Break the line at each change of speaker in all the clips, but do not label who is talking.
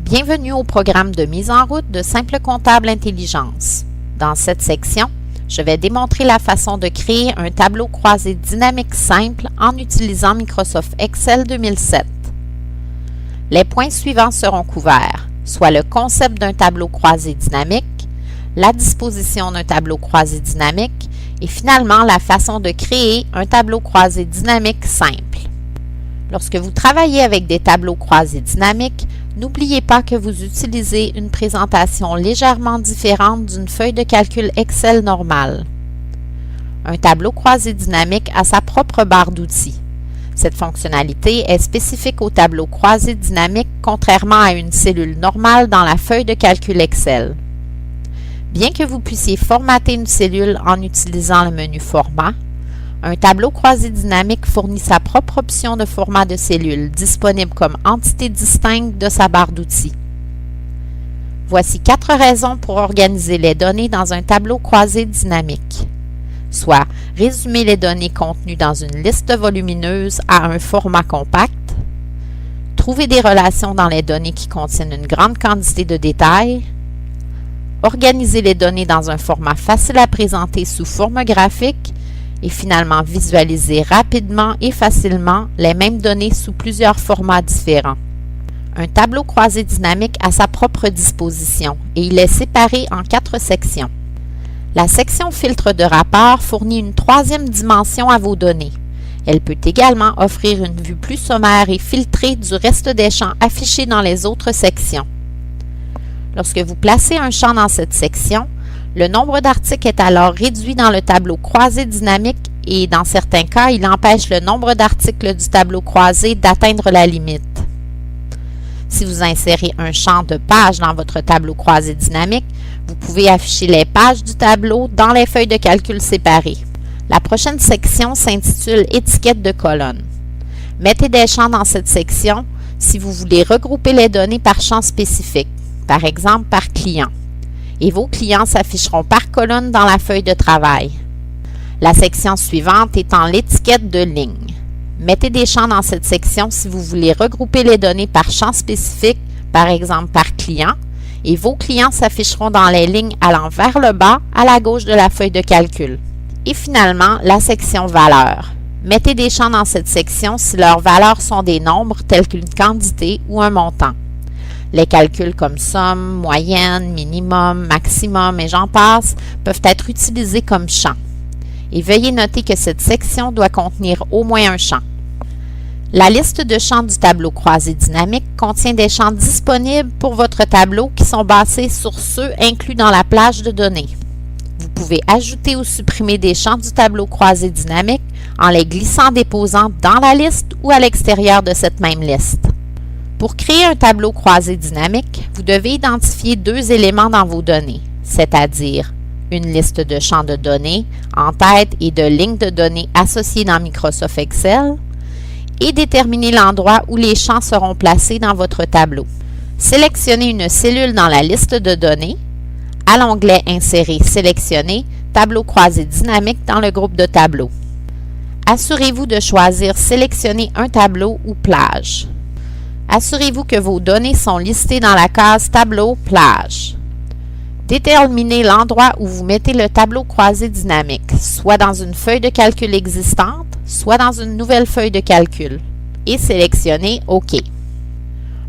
Bienvenue au programme de mise en route de Simple Comptable Intelligence. Dans cette section, je vais démontrer la façon de créer un tableau croisé dynamique simple en utilisant Microsoft Excel 2007. Les points suivants seront couverts, soit le concept d'un tableau croisé dynamique, la disposition d'un tableau croisé dynamique et finalement la façon de créer un tableau croisé dynamique simple. Lorsque vous travaillez avec des tableaux croisés dynamiques, n'oubliez pas que vous utilisez une présentation légèrement différente d'une feuille de calcul Excel normale. Un tableau croisé dynamique a sa propre barre d'outils. Cette fonctionnalité est spécifique au tableau croisé dynamique contrairement à une cellule normale dans la feuille de calcul Excel. Bien que vous puissiez formater une cellule en utilisant le menu Format, un tableau croisé dynamique fournit sa propre option de format de cellule, disponible comme entité distincte de sa barre d'outils. Voici 4 raisons pour organiser les données dans un tableau croisé dynamique. Soit résumer les données contenues dans une liste volumineuse à un format compact, trouver des relations dans les données qui contiennent une grande quantité de détails, organiser les données dans un format facile à présenter sous forme graphique, et finalement visualiser rapidement et facilement les mêmes données sous plusieurs formats différents. Un tableau croisé dynamique a sa propre disposition et il est séparé en 4 sections. La section filtre de rapport fournit une 3e dimension à vos données. Elle peut également offrir une vue plus sommaire et filtrée du reste des champs affichés dans les autres sections. Lorsque vous placez un champ dans cette section, le nombre d'articles est alors réduit dans le tableau croisé dynamique et dans certains cas, il empêche le nombre d'articles du tableau croisé d'atteindre la limite. Si vous insérez un champ de pages dans votre tableau croisé dynamique, vous pouvez afficher les pages du tableau dans les feuilles de calcul séparées. La prochaine section s'intitule « Étiquette de colonne ». Mettez des champs dans cette section si vous voulez regrouper les données par champ spécifique, par exemple par client. Et vos clients s'afficheront par colonne dans la feuille de travail. La section suivante étant l'étiquette de ligne. Mettez des champs dans cette section si vous voulez regrouper les données par champ spécifique, par exemple par client, et vos clients s'afficheront dans les lignes allant vers le bas à la gauche de la feuille de calcul. Et finalement, la section valeurs. Mettez des champs dans cette section si leurs valeurs sont des nombres tels qu'une quantité ou un montant. Les calculs comme somme, moyenne, minimum, maximum et j'en passe peuvent être utilisés comme champs. Et veuillez noter que cette section doit contenir au moins un champ. La liste de champs du tableau croisé dynamique contient des champs disponibles pour votre tableau qui sont basés sur ceux inclus dans la plage de données. Vous pouvez ajouter ou supprimer des champs du tableau croisé dynamique en les glissant-déposant dans la liste ou à l'extérieur de cette même liste. Pour créer un tableau croisé dynamique, vous devez identifier 2 éléments dans vos données, c'est-à-dire une liste de champs de données en tête et de lignes de données associées dans Microsoft Excel et déterminer l'endroit où les champs seront placés dans votre tableau. Sélectionnez une cellule dans la liste de données. À l'onglet Insérer, sélectionnez Tableau croisé dynamique dans le groupe de tableaux. Assurez-vous de choisir Sélectionner un tableau ou plage. Assurez-vous que vos données sont listées dans la case Tableau plage. Déterminez l'endroit où vous mettez le tableau croisé dynamique, soit dans une feuille de calcul existante, soit dans une nouvelle feuille de calcul, et sélectionnez OK.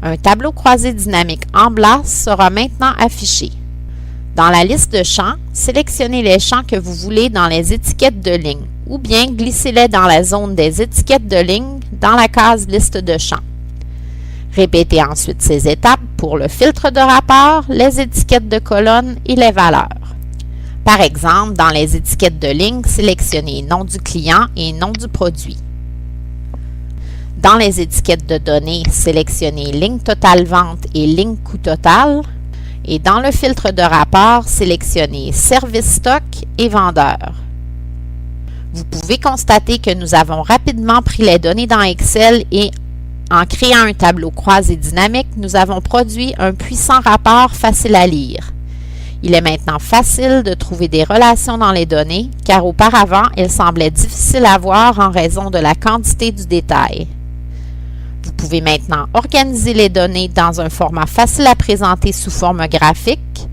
Un tableau croisé dynamique en blanc sera maintenant affiché. Dans la liste de champs, sélectionnez les champs que vous voulez dans les étiquettes de ligne, ou bien glissez-les dans la zone des étiquettes de ligne dans la case Liste de champs. Répétez ensuite ces étapes pour le filtre de rapport, les étiquettes de colonne et les valeurs. Par exemple, dans les étiquettes de ligne, sélectionnez nom du client et nom du produit. Dans les étiquettes de données, sélectionnez ligne totale vente et ligne coût total. Et dans le filtre de rapport, sélectionnez service stock et vendeur. Vous pouvez constater que nous avons rapidement pris les données dans Excel et en créant un tableau croisé dynamique, nous avons produit un puissant rapport facile à lire. Il est maintenant facile de trouver des relations dans les données, car auparavant, elles semblaient difficiles à voir en raison de la quantité du détail. Vous pouvez maintenant organiser les données dans un format facile à présenter sous forme graphique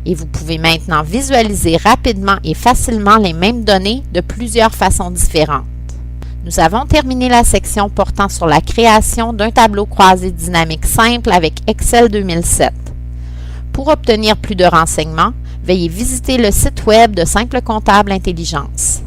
et vous pouvez maintenant visualiser rapidement et facilement les mêmes données de plusieurs façons différentes. Nous avons terminé la section portant sur la création d'un tableau croisé dynamique simple avec Excel 2007. Pour obtenir plus de renseignements, veuillez visiter le site web de Simple Comptable Intelligence.